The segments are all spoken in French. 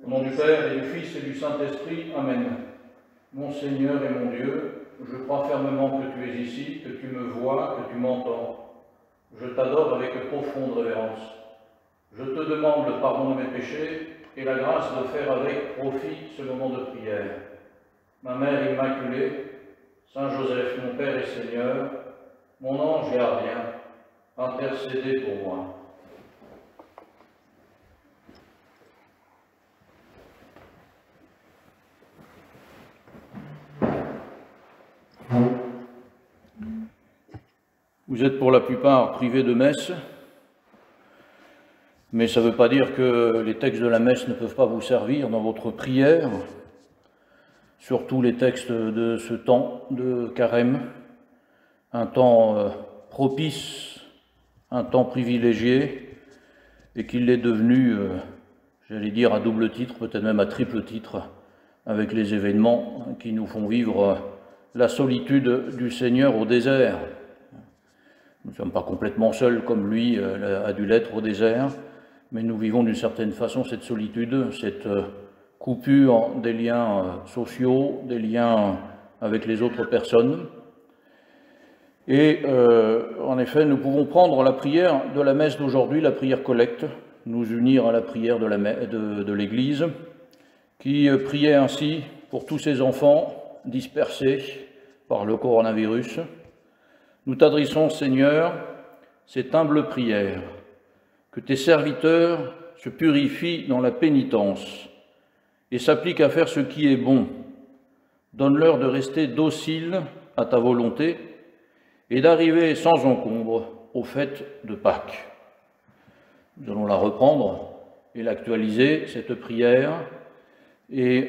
Au nom du Père et du Fils et du Saint-Esprit, Amen. Mon Seigneur et mon Dieu, je crois fermement que tu es ici, que tu me vois, que tu m'entends. Je t'adore avec profonde révérence. Je te demande le pardon de mes péchés et la grâce de faire avec profit ce moment de prière. Ma Mère Immaculée, Saint Joseph, mon Père et Seigneur, mon ange gardien, intercédez pour moi. Vous êtes pour la plupart privés de messe, mais ça ne veut pas dire que les textes de la messe ne peuvent pas vous servir dans votre prière, surtout les textes de ce temps de carême, un temps propice, un temps privilégié, et qu'il l'est devenu, j'allais dire à double titre, peut-être même à triple titre, avec les événements qui nous font vivre la solitude du Seigneur au désert. Nous ne sommes pas complètement seuls comme lui a dû l'être au désert, mais nous vivons d'une certaine façon cette solitude, cette coupure des liens sociaux, des liens avec les autres personnes. Et en effet, nous pouvons prendre la prière de la messe d'aujourd'hui, la prière collecte, nous unir à la prière de l'Église, qui priait ainsi pour tous ces enfants dispersés par le coronavirus. Nous t'adressons, Seigneur, cette humble prière, que tes serviteurs se purifient dans la pénitence et s'appliquent à faire ce qui est bon. Donne-leur de rester dociles à ta volonté et d'arriver sans encombre aux fêtes de Pâques. Nous allons la reprendre et l'actualiser, cette prière, et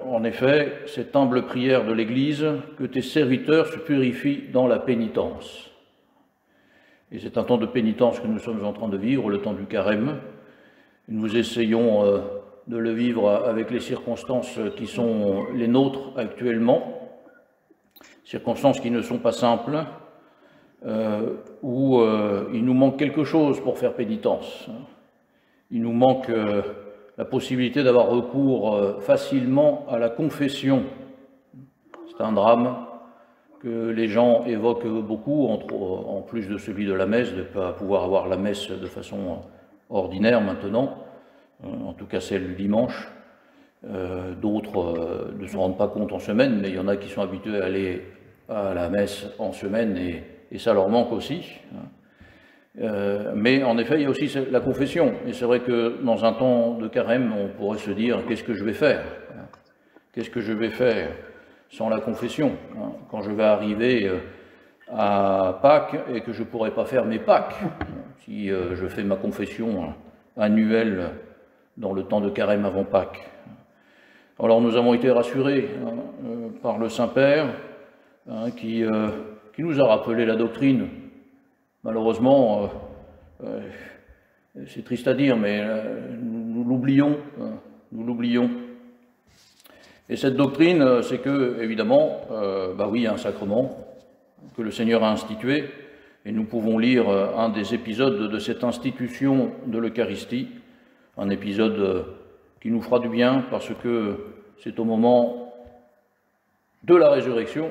en effet, cette humble prière de l'Église, que tes serviteurs se purifient dans la pénitence. Et c'est un temps de pénitence que nous sommes en train de vivre, le temps du carême. Nous essayons de le vivre avec les circonstances qui sont les nôtres actuellement, circonstances qui ne sont pas simples, où il nous manque quelque chose pour faire pénitence. Il nous manque la possibilité d'avoir recours facilement à la confession. C'est un drame que les gens évoquent beaucoup, en plus de celui de la messe, de ne pas pouvoir avoir la messe de façon ordinaire maintenant, en tout cas celle du dimanche. D'autres ne se rendent pas compte en semaine, mais il y en a qui sont habitués à aller à la messe en semaine et ça leur manque aussi. Mais en effet, il y a aussi la confession. Et c'est vrai que dans un temps de carême, on pourrait se dire, qu'est-ce que je vais faire? Qu'est-ce que je vais faire sans la confession? Quand je vais arriver à Pâques et que je ne pourrai pas faire mes Pâques, si je fais ma confession annuelle dans le temps de carême avant Pâques. Alors nous avons été rassurés par le Saint-Père qui nous a rappelé la doctrine. Malheureusement, c'est triste à dire, mais nous l'oublions, nous l'oublions. Et cette doctrine, c'est que, évidemment, oui, il y a un sacrement que le Seigneur a institué, et nous pouvons lire un des épisodes de cette institution de l'Eucharistie, un épisode qui nous fera du bien, parce que c'est au moment de la résurrection,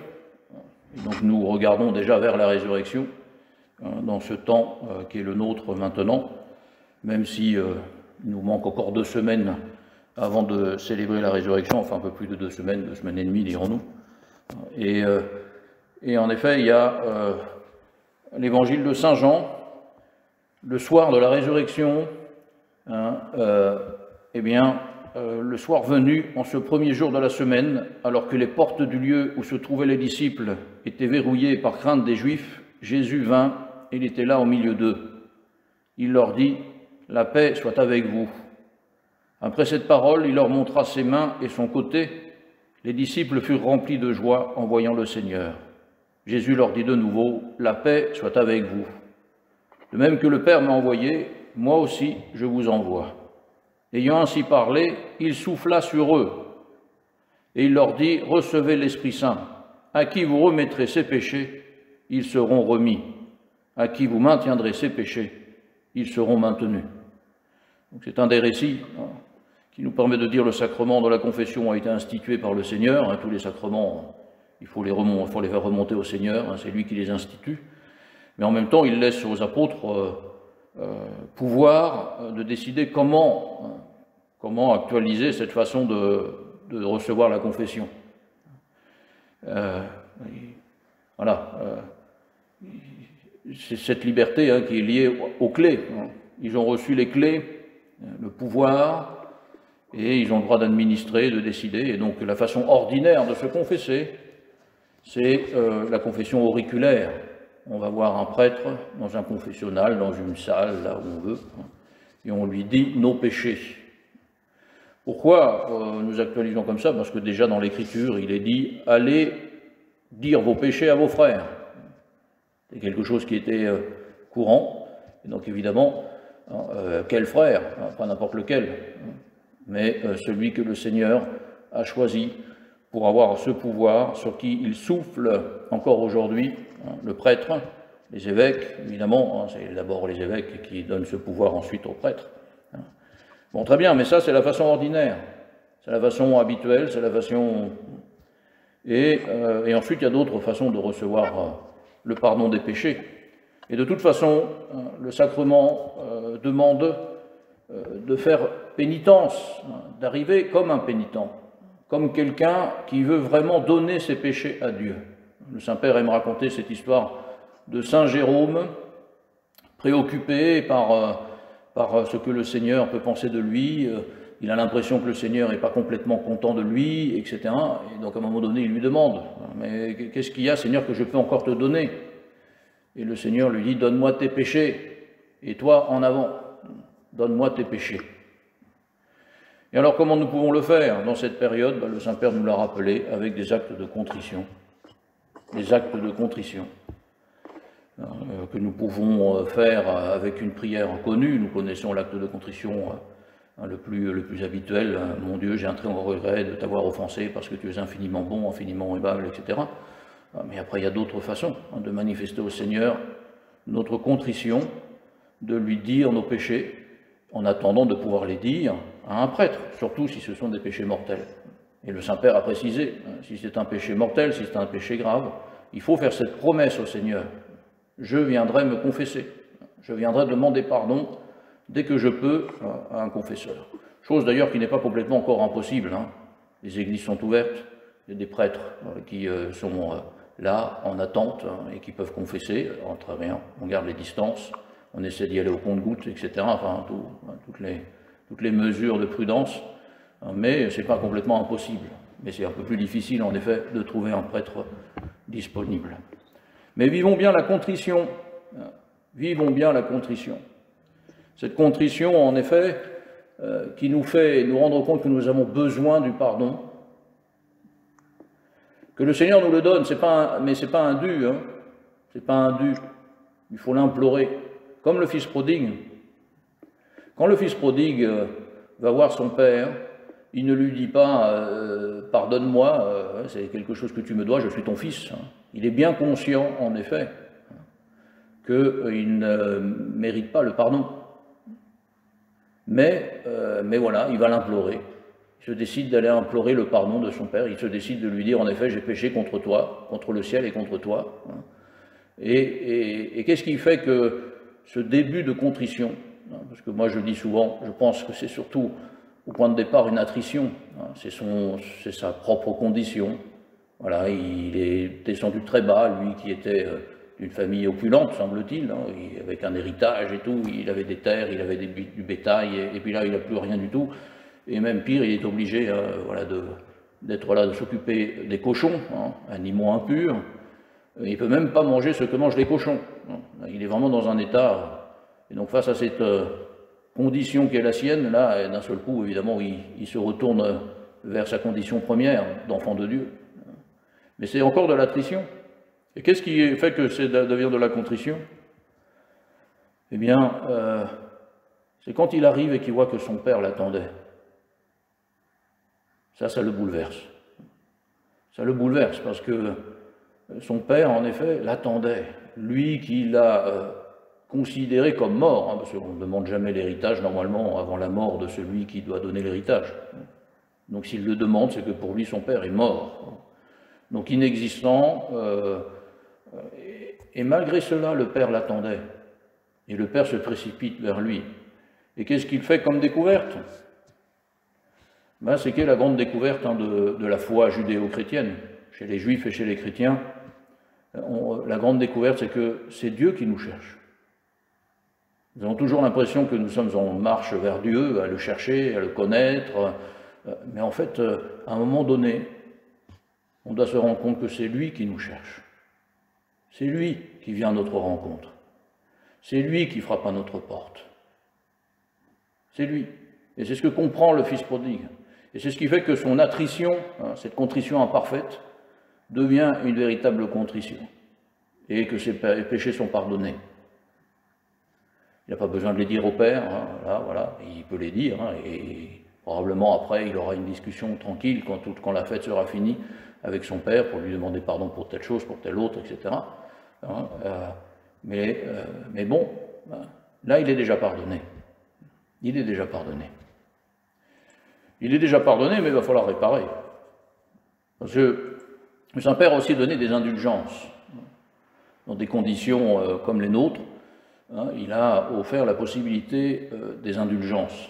et donc nous regardons déjà vers la résurrection, dans ce temps qui est le nôtre maintenant, même si il nous manque encore 2 semaines avant de célébrer la résurrection, enfin un peu plus de 2 semaines, 2 semaines et demie dirons-nous. Et en effet, il y a l'évangile de Saint Jean, le soir de la résurrection, le soir venu, en ce premier jour de la semaine, alors que les portes du lieu où se trouvaient les disciples étaient verrouillées par crainte des Juifs, Jésus vint. Il était là au milieu d'eux. Il leur dit « La paix soit avec vous ». Après cette parole, il leur montra ses mains et son côté. Les disciples furent remplis de joie en voyant le Seigneur. Jésus leur dit de nouveau « La paix soit avec vous. De même que le Père m'a envoyé, moi aussi je vous envoie. » Ayant ainsi parlé, il souffla sur eux. Et il leur dit « Recevez l'Esprit Saint. À qui vous remettrez ses péchés, ils seront remis. À qui vous maintiendrez ses péchés, ils seront maintenus. » C'est un des récits qui nous permet de dire le sacrement de la confession a été institué par le Seigneur. Tous les sacrements, il faut les faire remonter au Seigneur, c'est lui qui les institue. Mais en même temps, il laisse aux apôtres pouvoir de décider comment actualiser cette façon de recevoir la confession. C'est cette liberté qui est liée aux clés. Ils ont reçu les clés, le pouvoir, et ils ont le droit d'administrer, de décider. Et donc la façon ordinaire de se confesser, c'est la confession auriculaire. On va voir un prêtre dans un confessionnal, dans une salle, là où on veut, et on lui dit nos péchés. Pourquoi nous actualisons comme ça? Parce que déjà dans l'Écriture, il est dit « Allez dire vos péchés à vos frères ». C'est quelque chose qui était courant. Et donc évidemment, quel frère? Pas n'importe lequel, mais celui que le Seigneur a choisi pour avoir ce pouvoir sur qui il souffle encore aujourd'hui, le prêtre, les évêques, évidemment, c'est d'abord les évêques qui donnent ce pouvoir ensuite aux prêtres. Bon, très bien, mais ça c'est la façon ordinaire, c'est la façon habituelle, c'est la façon... Et ensuite il y a d'autres façons de recevoir le pardon des péchés. Et de toute façon, le sacrement demande de faire pénitence, d'arriver comme un pénitent, comme quelqu'un qui veut vraiment donner ses péchés à Dieu. Le Saint-Père aime raconter cette histoire de Saint Jérôme, préoccupé par ce que le Seigneur peut penser de lui. Il a l'impression que le Seigneur n'est pas complètement content de lui, etc. Et donc à un moment donné, il lui demande « Mais qu'est-ce qu'il y a, Seigneur, que je peux encore te donner ?» Et le Seigneur lui dit « Donne-moi tes péchés, et toi en avant, donne-moi tes péchés. » Et alors comment nous pouvons le faire dans cette période? Le Saint-Père nous l'a rappelé avec des actes de contrition. Des actes de contrition que nous pouvons faire avec une prière connue. Nous connaissons l'acte de contrition le plus habituel. Mon Dieu, j'ai un très grand regret de t'avoir offensé parce que tu es infiniment bon, infiniment aimable, etc. Mais après, il y a d'autres façons de manifester au Seigneur notre contrition, de lui dire nos péchés, en attendant de pouvoir les dire à un prêtre, surtout si ce sont des péchés mortels. Et le Saint-Père a précisé, si c'est un péché mortel, si c'est un péché grave, il faut faire cette promesse au Seigneur. Je viendrai me confesser, je viendrai demander pardon dès que je peux à un confesseur. Chose d'ailleurs qui n'est pas complètement encore impossible. Les églises sont ouvertes, il y a des prêtres qui sont là en attente et qui peuvent confesser. Alors, très bien, on garde les distances, on essaie d'y aller au compte-gouttes, etc. Enfin, toutes les mesures de prudence, mais ce n'est pas complètement impossible. Mais c'est un peu plus difficile, en effet, de trouver un prêtre disponible. Mais vivons bien la contrition. Vivons bien la contrition. Cette contrition, en effet, qui nous fait nous rendre compte que nous avons besoin du pardon, que le Seigneur nous le donne, mais ce n'est pas un dû, c'est pas un dû, il faut l'implorer, comme le fils prodigue. Quand le fils prodigue va voir son père, il ne lui dit pas « pardonne-moi, c'est quelque chose que tu me dois, je suis ton fils ». Il est bien conscient, en effet, qu'il ne mérite pas le pardon. Mais voilà, il va l'implorer. Il se décide d'aller implorer le pardon de son père. Il se décide de lui dire, en effet, j'ai péché contre toi, contre le ciel et contre toi. Et qu'est-ce qui fait que ce début de contrition, parce que moi je dis souvent, je pense que c'est surtout au point de départ une attrition, c'est sa propre condition. Voilà, il est descendu très bas, lui qui était d'une famille opulente, semble-t-il, avec un héritage et tout, il avait des terres, il avait du bétail, et puis là il n'a plus rien du tout. Et même pire, il est obligé d'être là, de s'occuper des cochons, animaux impurs. Il ne peut même pas manger ce que mangent les cochons. Il est vraiment dans un état... Et donc face à cette condition qui est la sienne, là, d'un seul coup, évidemment, il se retourne vers sa condition première d'enfant de Dieu. Mais c'est encore de l'attrition. Et qu'est-ce qui fait que ça devient de la contrition? Eh bien, c'est quand il arrive et qu'il voit que son père l'attendait. Ça le bouleverse. Ça le bouleverse parce que son père, en effet, l'attendait. Lui qui l'a considéré comme mort, parce qu'on ne demande jamais l'héritage normalement avant la mort de celui qui doit donner l'héritage. Donc s'il le demande, c'est que pour lui son père est mort. Donc inexistant, et malgré cela le père l'attendait, et le père se précipite vers lui. Et qu'est-ce qu'il fait comme découverte? C'est qu'est la grande découverte de la foi judéo-chrétienne, chez les juifs et chez les chrétiens. La grande découverte, c'est que c'est Dieu qui nous cherche. Nous avons toujours l'impression que nous sommes en marche vers Dieu, à le chercher, à le connaître, mais en fait, à un moment donné, on doit se rendre compte que c'est lui qui nous cherche. C'est lui qui vient à notre rencontre. C'est lui qui frappe à notre porte. C'est lui. Et c'est ce que comprend le Fils prodigue. Et c'est ce qui fait que son attrition, cette contrition imparfaite, devient une véritable contrition. Et que ses péchés sont pardonnés. Il n'a pas besoin de les dire au Père, voilà, il peut les dire, et probablement après il aura une discussion tranquille quand la fête sera finie avec son Père pour lui demander pardon pour telle chose, pour telle autre, etc. Mais bon, là il est déjà pardonné. Il est déjà pardonné. Il est déjà pardonné, mais il va falloir réparer. Parce que le Saint-Père a aussi donné des indulgences. Dans des conditions comme les nôtres, il a offert la possibilité des indulgences.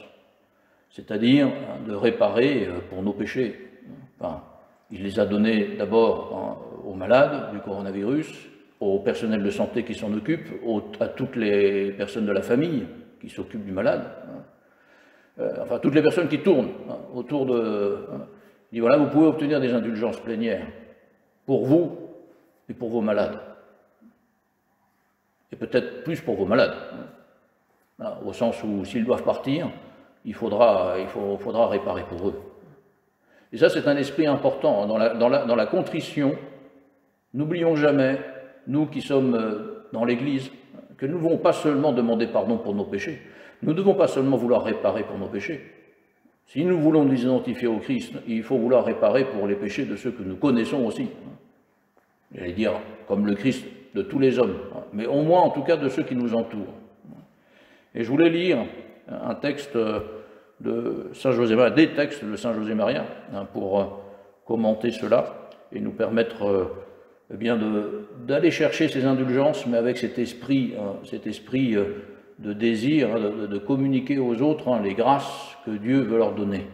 C'est-à-dire de réparer pour nos péchés. Il les a donnés d'abord aux malades du coronavirus, au personnel de santé qui s'en occupe, à toutes les personnes de la famille qui s'occupent du malade, enfin toutes les personnes qui tournent autour de... Il dit voilà, vous pouvez obtenir des indulgences plénières pour vous et pour vos malades. Et peut-être plus pour vos malades. Au sens où s'ils doivent partir, il faudra réparer pour eux. Et ça, c'est un esprit important. Dans la contrition, n'oublions jamais, nous qui sommes dans l'Église, que nous ne devons pas seulement demander pardon pour nos péchés, nous ne devons pas seulement vouloir réparer pour nos péchés. Si nous voulons nous identifier au Christ, il faut vouloir réparer pour les péchés de ceux que nous connaissons aussi. J'allais dire, comme le Christ de tous les hommes, mais au moins en tout cas de ceux qui nous entourent. Et je voulais lire un texte de Saint José-Maria, des textes de Saint José-Maria, pour commenter cela et nous permettre d'aller chercher ces indulgences, mais avec cet esprit de désir, de communiquer aux autres les grâces que Dieu veut leur donner.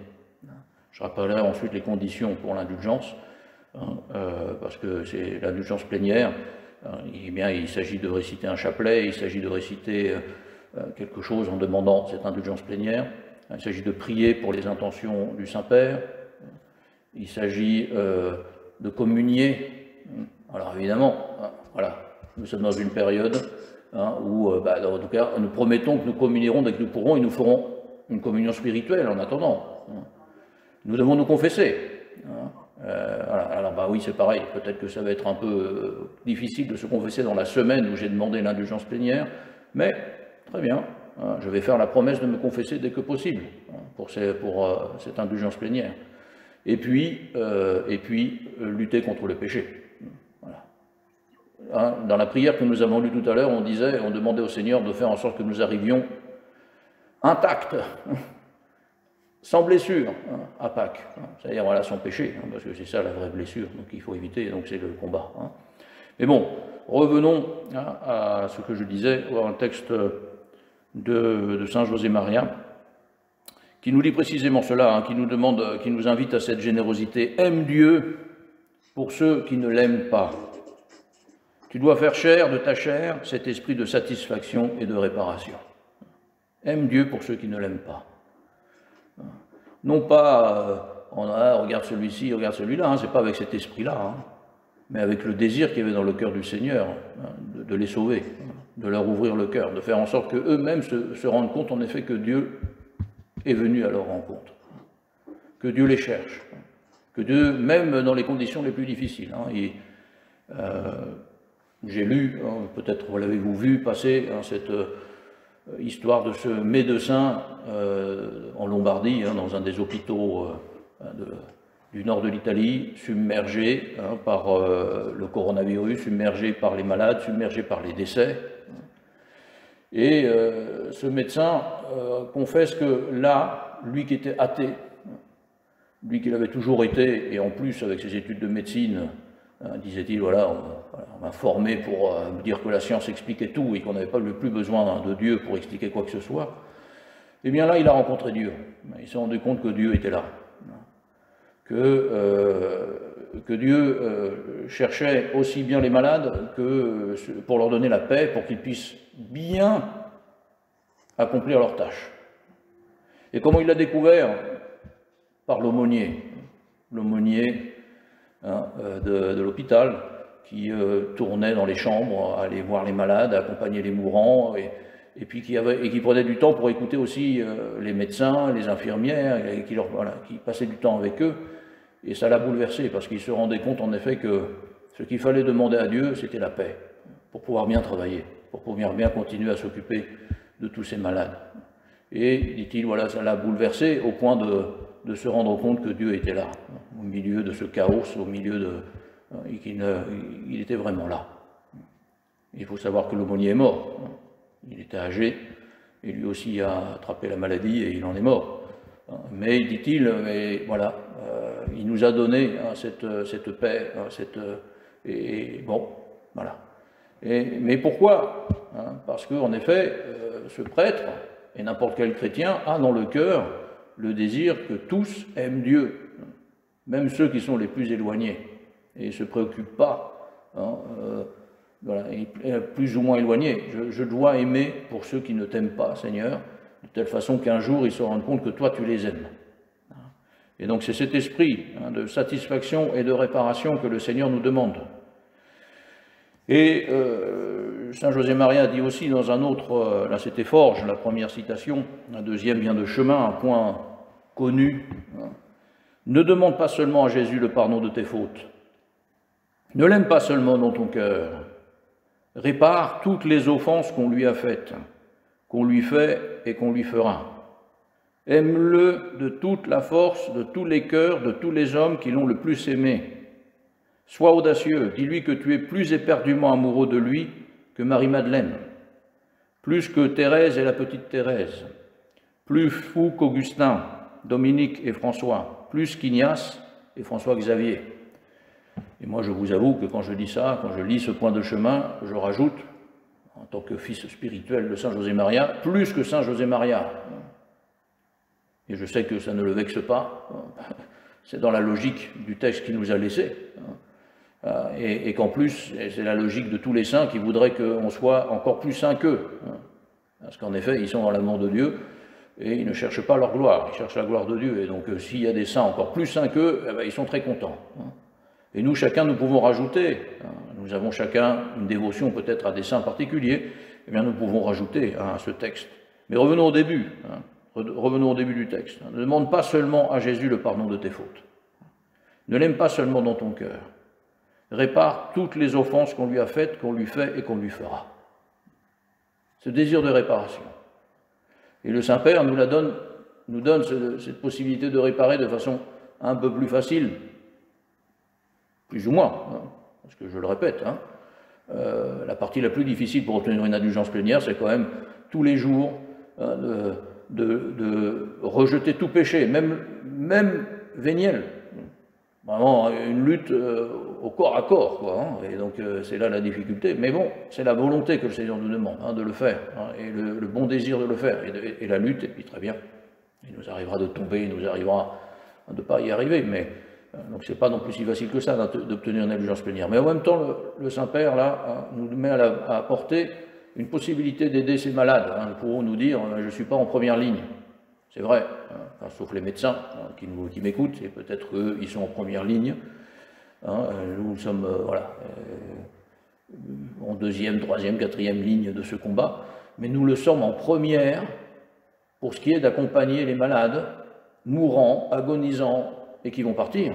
Je rappellerai ensuite les conditions pour l'indulgence, parce que c'est l'indulgence plénière. Il s'agit de réciter un chapelet, il s'agit de réciter quelque chose en demandant cette indulgence plénière, il s'agit de prier pour les intentions du Saint-Père, il s'agit de communier. Alors évidemment, voilà, nous sommes dans une période où, en tout cas, nous promettons que nous communierons dès que nous pourrons et nous ferons une communion spirituelle en attendant. Nous devons nous confesser. Alors oui, c'est pareil, peut-être que ça va être un peu difficile de se confesser dans la semaine où j'ai demandé l'indulgence plénière, mais très bien, je vais faire la promesse de me confesser dès que possible pour cette indulgence plénière. Et puis lutter contre le péché. Voilà. Dans la prière que nous avons lue tout à l'heure, on demandait au Seigneur de faire en sorte que nous arrivions intacts, sans blessure, à Pâques, c'est-à-dire voilà, sans péché, parce que c'est ça la vraie blessure, donc il faut éviter, donc c'est le combat. Mais bon, revenons à ce que je disais, un texte de Saint José-Maria, qui nous dit précisément cela, qui nous invite à cette générosité. Aime Dieu pour ceux qui ne l'aiment pas. Tu dois faire chair de ta chair cet esprit de satisfaction et de réparation. Aime Dieu pour ceux qui ne l'aiment pas. Non pas, regarde celui-ci, regarde celui-là, c'est pas avec cet esprit-là, mais avec le désir qu'il y avait dans le cœur du Seigneur, de les sauver, de leur ouvrir le cœur, de faire en sorte qu'eux-mêmes se rendent compte en effet que Dieu est venu à leur rencontre, que Dieu les cherche, que Dieu, même dans les conditions les plus difficiles. J'ai lu, peut-être vous l'avez-vous vu passer, cette histoire de ce médecin en Lombardie, dans un des hôpitaux du nord de l'Italie, submergé par le coronavirus, submergé par les malades, submergé par les décès. Et ce médecin confesse que là, lui qui était athée, lui qui l'avait toujours été, et en plus avec ses études de médecine, disait-il, voilà, on m'a formé pour me dire que la science expliquait tout et qu'on n'avait pas le plus besoin de Dieu pour expliquer quoi que ce soit, et bien là, il a rencontré Dieu. Il s'est rendu compte que Dieu était là. Que Dieu cherchait aussi bien les malades que pour leur donner la paix, pour qu'ils puissent bien accomplir leurs tâches. Et comment il l'a découvert? Par l'aumônier. L'aumônier de l'hôpital qui tournait dans les chambres, allait voir les malades, accompagner les mourants, et puis qui prenait du temps pour écouter aussi les médecins, les infirmières, et qui passait du temps avec eux. Et ça l'a bouleversé, parce qu'il se rendait compte en effet que ce qu'il fallait demander à Dieu, c'était la paix, pour pouvoir bien travailler, pour pouvoir bien continuer à s'occuper de tous ces malades. Et, dit-il, voilà, ça l'a bouleversé au point de se rendre compte que Dieu était là, au milieu de ce chaos, au milieu et qu'il était vraiment là. Il faut savoir que l'aumônier est mort. Il était âgé, et lui aussi a attrapé la maladie, et il en est mort. Mais, dit-il, voilà, il nous a donné cette paix, et bon, voilà. Mais pourquoi? Parce qu'en effet, ce prêtre, et n'importe quel chrétien, a dans le cœur le désir que tous aiment Dieu, même ceux qui sont les plus éloignés, et ne se préoccupent pas, voilà, plus ou moins éloignés. Je dois aimer pour ceux qui ne t'aiment pas, Seigneur, de telle façon qu'un jour ils se rendent compte que toi tu les aimes. Et donc c'est cet esprit de satisfaction et de réparation que le Seigneur nous demande. Et Saint José Maria dit aussi dans un autre, là c'était Forges, la première citation, un deuxième vient de Chemin, un point connu, ne demande pas seulement à Jésus le pardon de tes fautes, ne l'aime pas seulement dans ton cœur, répare toutes les offenses qu'on lui a faites, qu'on lui fait et qu'on lui fera. Aime-le de toute la force, de tous les cœurs, de tous les hommes qui l'ont le plus aimé. Sois audacieux, dis-lui que tu es plus éperdument amoureux de lui que Marie-Madeleine, plus que Thérèse et la petite Thérèse, plus fou qu'Augustin, Dominique et François, plus qu'Ignace et François-Xavier. Et moi je vous avoue que quand je dis ça, quand je lis ce point de chemin, je rajoute, en tant que fils spirituel de Saint José Maria, plus que Saint José Maria. Et je sais que ça ne le vexe pas, c'est dans la logique du texte qu'il nous a laissé, et qu'en plus, c'est la logique de tous les saints qui voudraient qu'on soit encore plus saints qu'eux, parce qu'en effet, ils sont dans l'amour de Dieu, et ils ne cherchent pas leur gloire, ils cherchent la gloire de Dieu, et donc s'il y a des saints encore plus saints qu'eux, eh bien, ils sont très contents. Et nous, chacun, nous pouvons rajouter, nous avons chacun une dévotion peut-être à des saints particuliers, eh bien nous pouvons rajouter à ce texte. Mais revenons au début, revenons au début du texte. Ne demande pas seulement à Jésus le pardon de tes fautes. Ne l'aime pas seulement dans ton cœur. Répare toutes les offenses qu'on lui a faites, qu'on lui fait et qu'on lui fera. Ce désir de réparation. Et le Saint-Père nous donne cette possibilité de réparer de façon un peu plus facile, plus ou moins, parce que je le répète, la partie la plus difficile pour obtenir une indulgence plénière, c'est quand même tous les jours de rejeter tout péché, même véniel. Vraiment une lutte au corps à corps, quoi, et donc c'est là la difficulté. Mais bon, c'est la volonté que le Seigneur nous demande de le faire, et le bon désir de le faire, et la lutte, et puis très bien. Il nous arrivera de tomber, il nous arrivera de ne pas y arriver, mais donc c'est pas non plus si facile que ça d'obtenir une indulgence plénière. Mais en même temps, le Saint-Père, là, nous met à apporter une possibilité d'aider ces malades. Nous pourrons nous dire, je ne suis pas en première ligne. C'est vrai, sauf les médecins qui m'écoutent, et peut-être qu'eux, ils sont en première ligne. Nous sommes en deuxième, troisième, quatrième ligne de ce combat, mais nous le sommes en première pour ce qui est d'accompagner les malades, mourants, agonisants, et qui vont partir.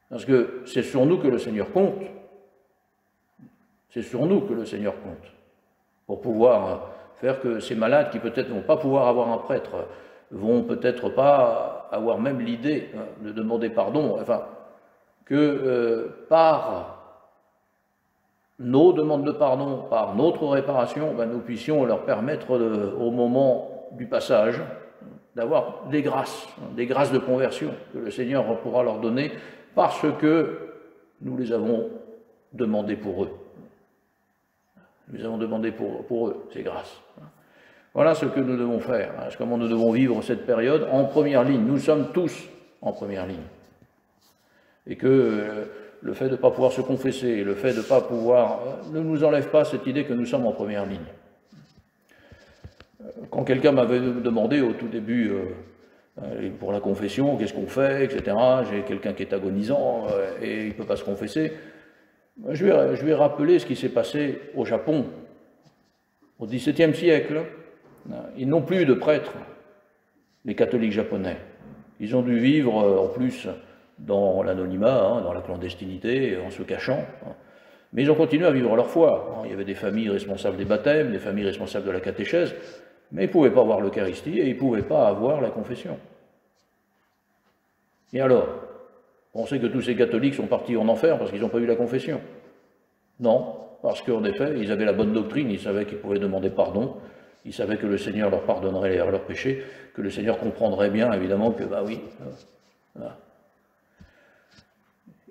Parce que c'est sur nous que le Seigneur compte. C'est sur nous que le Seigneur compte. Pour pouvoir faire que ces malades qui peut-être ne vont pas pouvoir avoir un prêtre, vont peut-être pas avoir même l'idée de demander pardon, enfin, que par nos demandes de pardon par notre réparation, nous puissions leur permettre, au moment du passage, d'avoir des grâces de conversion que le Seigneur pourra leur donner parce que nous les avons demandées pour eux. Nous avons demandé pour eux ces grâces. Voilà ce que nous devons faire, comment nous devons vivre cette période en première ligne. Nous sommes tous en première ligne. Et que le fait de ne pas pouvoir se confesser, le fait de ne pas pouvoir, ne nous enlève pas cette idée que nous sommes en première ligne. Quand quelqu'un m'avait demandé au tout début, pour la confession, qu'est-ce qu'on fait, etc., j'ai quelqu'un qui est agonisant et il ne peut pas se confesser, je lui ai rappelé ce qui s'est passé au Japon, au XVIIe siècle. Ils n'ont plus de prêtres, les catholiques japonais. Ils ont dû vivre, en plus, dans l'anonymat, dans la clandestinité, en se cachant. Mais ils ont continué à vivre leur foi. Il y avait des familles responsables des baptêmes, des familles responsables de la catéchèse, mais ils ne pouvaient pas avoir l'Eucharistie et ils ne pouvaient pas avoir la confession. Et alors, on sait que tous ces catholiques sont partis en enfer parce qu'ils n'ont pas eu la confession. Non, parce qu'en effet, ils avaient la bonne doctrine, ils savaient qu'ils pouvaient demander pardon, ils savaient que le Seigneur leur pardonnerait leurs péchés, que le Seigneur comprendrait bien, évidemment, que, oui, voilà.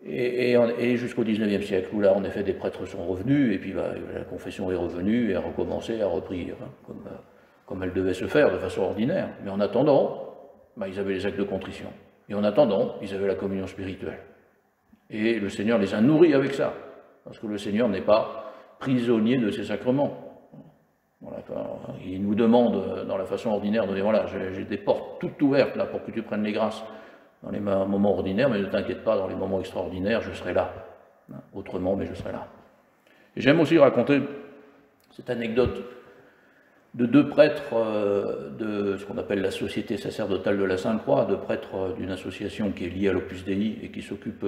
Et jusqu'au XIXe siècle, où là, en effet, des prêtres sont revenus, et puis la confession est revenue, et a recommencé, a repris, comme elle devait se faire, de façon ordinaire. Mais en attendant, ils avaient les actes de contrition. Et en attendant, ils avaient la communion spirituelle. Et le Seigneur les a nourris avec ça, parce que le Seigneur n'est pas prisonnier de ses sacrements. Voilà, il nous demande, dans la façon ordinaire, de dire, voilà, j'ai des portes toutes ouvertes là pour que tu prennes les grâces dans les moments ordinaires, mais ne t'inquiète pas, dans les moments extraordinaires, je serai là. Autrement, mais je serai là. Et j'aime aussi raconter cette anecdote de deux prêtres de ce qu'on appelle la Société sacerdotale de la Sainte-Croix, deux prêtres d'une association qui est liée à l'Opus Dei et qui s'occupe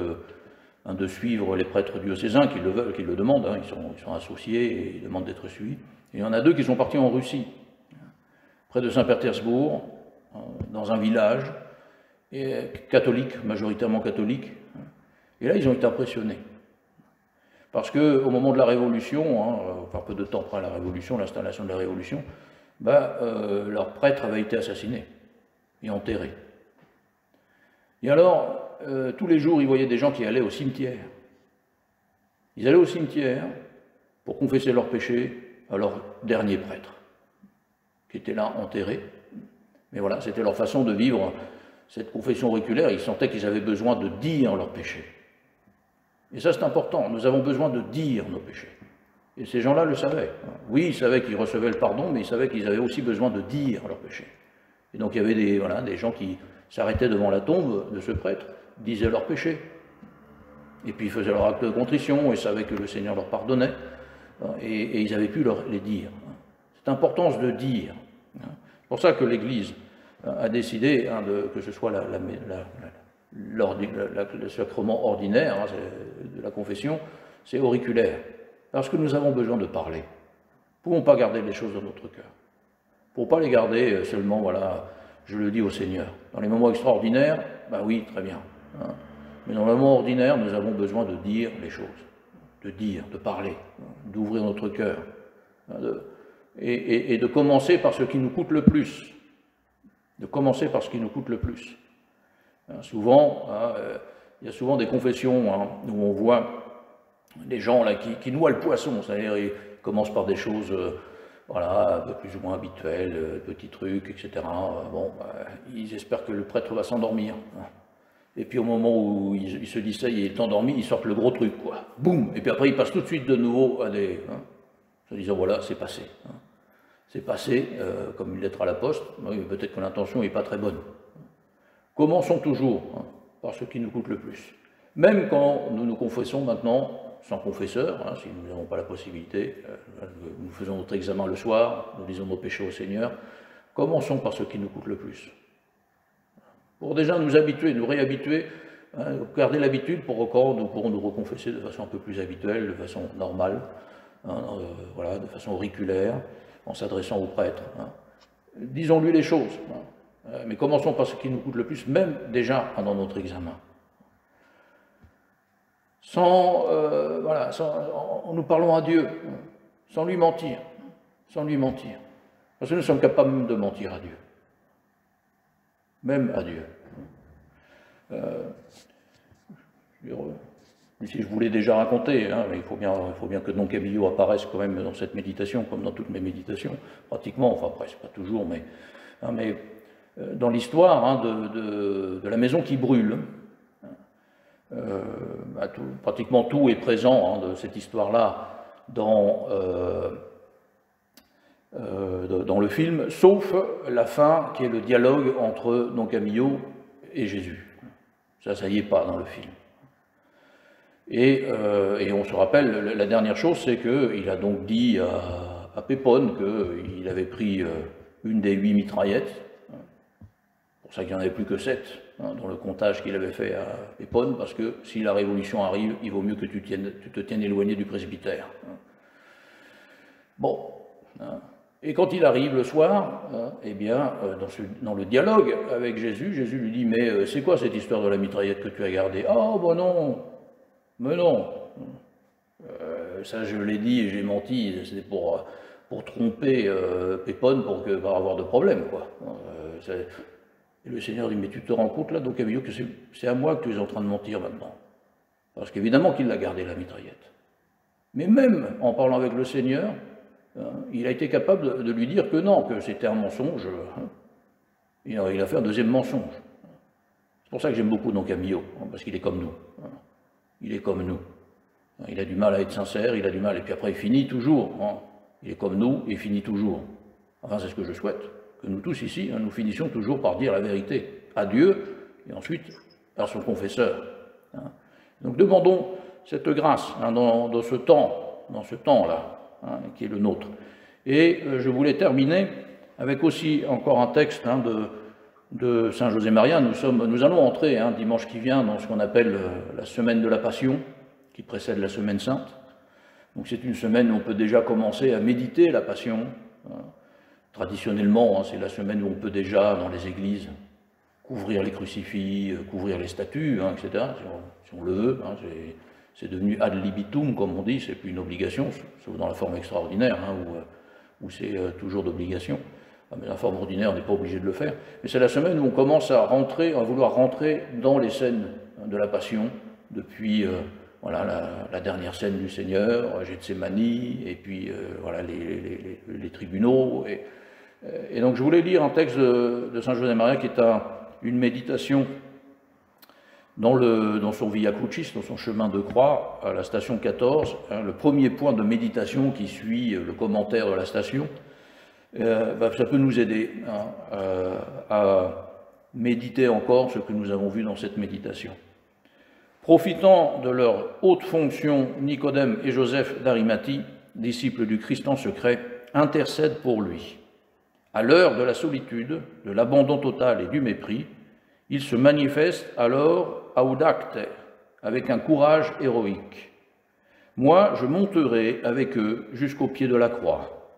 de suivre les prêtres diocésains qui le veulent, qui le demandent, ils sont associés et ils demandent d'être suivis. Et il y en a deux qui sont partis en Russie, près de Saint-Pétersbourg, dans un village, catholique, majoritairement catholique. Et là, ils ont été impressionnés. Parce qu'au moment de la Révolution, enfin peu de temps après la Révolution, l'installation de la Révolution, leur prêtre avait été assassiné et enterré. Et alors, tous les jours, ils voyaient des gens qui allaient au cimetière. Ils allaient au cimetière pour confesser leurs péchés à leur dernier prêtre, qui était là enterré. Mais voilà, c'était leur façon de vivre cette confession auriculaire. Ils sentaient qu'ils avaient besoin de dire leurs péchés. Et ça, c'est important. Nous avons besoin de dire nos péchés. Et ces gens-là le savaient. Oui, ils savaient qu'ils recevaient le pardon, mais ils savaient qu'ils avaient aussi besoin de dire leurs péchés. Et donc, il y avait des gens qui s'arrêtaient devant la tombe de ce prêtre, disaient leurs péchés. Et puis, ils faisaient leur acte de contrition et savaient que le Seigneur leur pardonnait. Et ils avaient pu les dire. Cette importance de dire. C'est pour ça que l'Église a décidé que ce soit le sacrement ordinaire de la confession, c'est auriculaire. Parce que nous avons besoin de parler. Nous ne pouvons pas garder les choses dans notre cœur. Pour ne pas les garder seulement, voilà, je le dis au Seigneur. Dans les moments extraordinaires, oui, très bien. Mais dans les moments ordinaires, nous avons besoin de dire les choses. De dire, de parler, d'ouvrir notre cœur. Et de commencer par ce qui nous coûte le plus. De commencer par ce qui nous coûte le plus. Souvent, il y a souvent des confessions où on voit des gens là, qui noient le poisson, c'est-à-dire ils commencent par des choses voilà, plus ou moins habituelles, petits trucs, etc. Ils espèrent que le prêtre va s'endormir. Et puis au moment où ils se disent ça, il est endormi, ils sortent le gros truc, quoi. Boum. Et puis après, ils passent tout de suite de nouveau à des... se disant, voilà, c'est passé. C'est passé, comme une lettre à la poste. Oui, peut-être que l'intention n'est pas très bonne. Commençons toujours par ce qui nous coûte le plus. Même quand nous nous confessons maintenant, sans confesseur, si nous n'avons pas la possibilité, nous faisons notre examen le soir, nous disons nos péchés au Seigneur, commençons par ce qui nous coûte le plus. Pour déjà nous habituer, nous réhabituer, garder l'habitude pour quand nous pourrons nous reconfesser de façon un peu plus habituelle, de façon normale, voilà, de façon auriculaire, en s'adressant au prêtre. Disons-lui les choses, mais commençons par ce qui nous coûte le plus, même déjà pendant notre examen. en nous parlant à Dieu, sans lui mentir, Parce que nous sommes capables même de mentir à Dieu, même à Dieu. Ici, je vous l'ai déjà raconté, hein, mais il faut bien que Don Camillo apparaisse quand même dans cette méditation, comme dans toutes mes méditations, pratiquement, enfin presque, pas toujours, mais dans l'histoire de la maison qui brûle. Pratiquement tout est présent de cette histoire-là dans le film, sauf la fin qui est le dialogue entre Don Camillo et Jésus. Ça y est pas dans le film. Et on se rappelle, la dernière chose, c'est qu'il a donc dit à Pépone qu'il avait pris une des 8 mitraillettes, pour ça qu'il n'y en avait plus que 7, dans le comptage qu'il avait fait à Pépone, parce que si la révolution arrive, il vaut mieux que tu te tiennes éloigné du presbytère. Bon, et quand il arrive le soir, eh bien, dans le dialogue avec Jésus, Jésus lui dit « Mais c'est quoi cette histoire de la mitraillette que tu as gardée ?»« Oh, ben non, mais non, ça je l'ai dit et j'ai menti, c'était pour tromper Pépone pour pas avoir de problème, quoi. » Et le Seigneur dit, mais tu te rends compte là, Don Camillo, que c'est à moi que tu es en train de mentir maintenant. Parce qu'évidemment qu'il l'a gardé la mitraillette. Mais même en parlant avec le Seigneur, il a été capable de lui dire que non, que c'était un mensonge. Il a fait un deuxième mensonge. C'est pour ça que j'aime beaucoup Don Camillo, parce qu'il est comme nous. Il est comme nous. Il a du mal à être sincère, il a du mal, et puis après il finit toujours. Il est comme nous, et il finit toujours. Enfin, c'est ce que je souhaite. Que nous tous ici, nous finissions toujours par dire la vérité à Dieu et ensuite par son confesseur. Donc demandons cette grâce dans ce temps-là, qui est le nôtre. Et je voulais terminer avec aussi encore un texte de Saint José Maria. Nous allons entrer dimanche qui vient dans ce qu'on appelle la semaine de la Passion, qui précède la Semaine Sainte. Donc c'est une semaine où on peut déjà commencer à méditer la Passion. Traditionnellement, c'est la semaine où on peut déjà, dans les églises, couvrir les crucifix, couvrir les statues, etc., si on le veut. C'est devenu ad libitum, comme on dit, c'est plus une obligation, sauf dans la forme extraordinaire, où c'est toujours d'obligation. Mais la forme ordinaire, on n'est pas obligé de le faire. Mais c'est la semaine où on commence à vouloir rentrer dans les scènes de la Passion, depuis la dernière scène du Seigneur, Gethsémani, et puis les tribunaux. Et donc je voulais lire un texte de Saint José Maria qui est une méditation dans son Via Crucis, dans son chemin de croix, à la station 14, le premier point de méditation qui suit le commentaire de la station, ça peut nous aider à méditer encore ce que nous avons vu dans cette méditation. Profitant de leur haute fonction, Nicodème et Joseph d'Arimathie, disciples du Christ en secret, intercèdent pour lui. À l'heure de la solitude, de l'abandon total et du mépris, il se manifeste alors audacte, avec un courage héroïque. Moi, je monterai avec eux jusqu'au pied de la croix.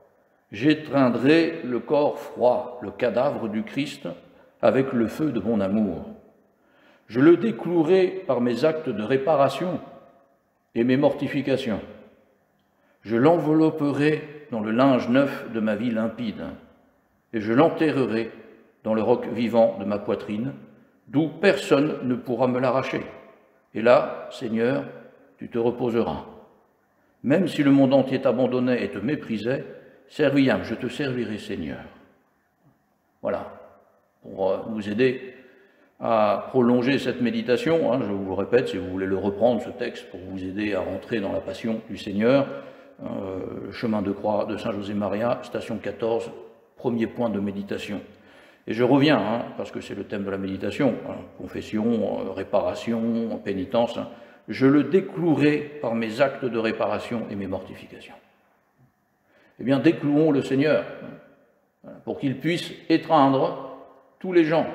J'étreindrai le corps froid, le cadavre du Christ, avec le feu de mon amour. Je le déclouerai par mes actes de réparation et mes mortifications. Je l'envelopperai dans le linge neuf de ma vie limpide, et je l'enterrerai dans le roc vivant de ma poitrine, d'où personne ne pourra me l'arracher. Et là, Seigneur, tu te reposeras. Même si le monde entier t'abandonnait et te méprisait, serviam, je te servirai, Seigneur. Voilà, pour nous aider à prolonger cette méditation, je vous le répète, si vous voulez le reprendre, ce texte, pour vous aider à rentrer dans la passion du Seigneur, chemin de croix de Saint José Maria, station 14, premier point de méditation. Et je reviens, parce que c'est le thème de la méditation, confession, réparation, pénitence, je le déclouerai par mes actes de réparation et mes mortifications. Eh bien, déclouons le Seigneur, pour qu'il puisse étreindre tous les gens,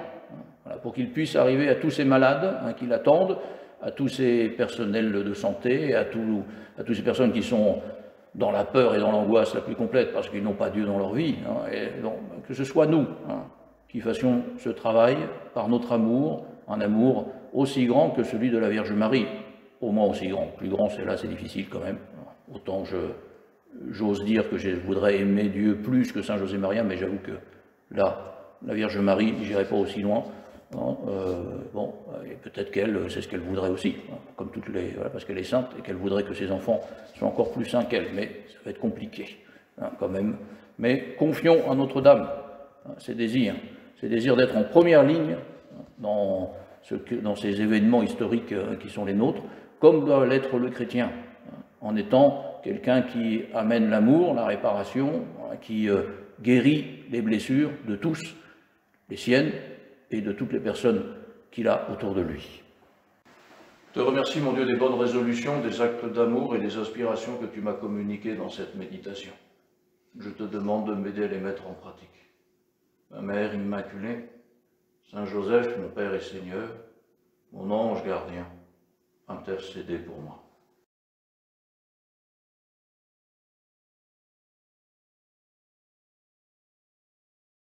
pour qu'il puisse arriver à tous ces malades qui l'attendent, à tous ces personnels de santé, à toutes ces personnes qui sont dans la peur et dans l'angoisse la plus complète parce qu'ils n'ont pas Dieu dans leur vie. Et donc, que ce soit nous qui fassions ce travail par notre amour, un amour aussi grand que celui de la Vierge Marie. au moins aussi grand. Plus grand, c'est difficile quand même. Autant j'ose dire que je voudrais aimer Dieu plus que Saint José-Maria, mais j'avoue que là, la Vierge Marie, j'irai pas aussi loin. Bon, et peut-être qu'elle, c'est ce qu'elle voudrait aussi, hein, comme toutes les, voilà, parce qu'elle est sainte et qu'elle voudrait que ses enfants soient encore plus saints qu'elle, mais ça va être compliqué, hein, quand même. Mais confions à Notre-Dame ses désirs d'être en première ligne dans ces événements historiques qui sont les nôtres, comme doit l'être le chrétien, en étant quelqu'un qui amène l'amour, la réparation, qui guérit les blessures de tous, les siennes et de toutes les personnes qu'il a autour de lui. Je te remercie, mon Dieu, des bonnes résolutions, des actes d'amour et des aspirations que tu m'as communiquées dans cette méditation. Je te demande de m'aider à les mettre en pratique. Ma Mère Immaculée, Saint Joseph, mon Père et Seigneur, mon ange gardien, intercédez pour moi.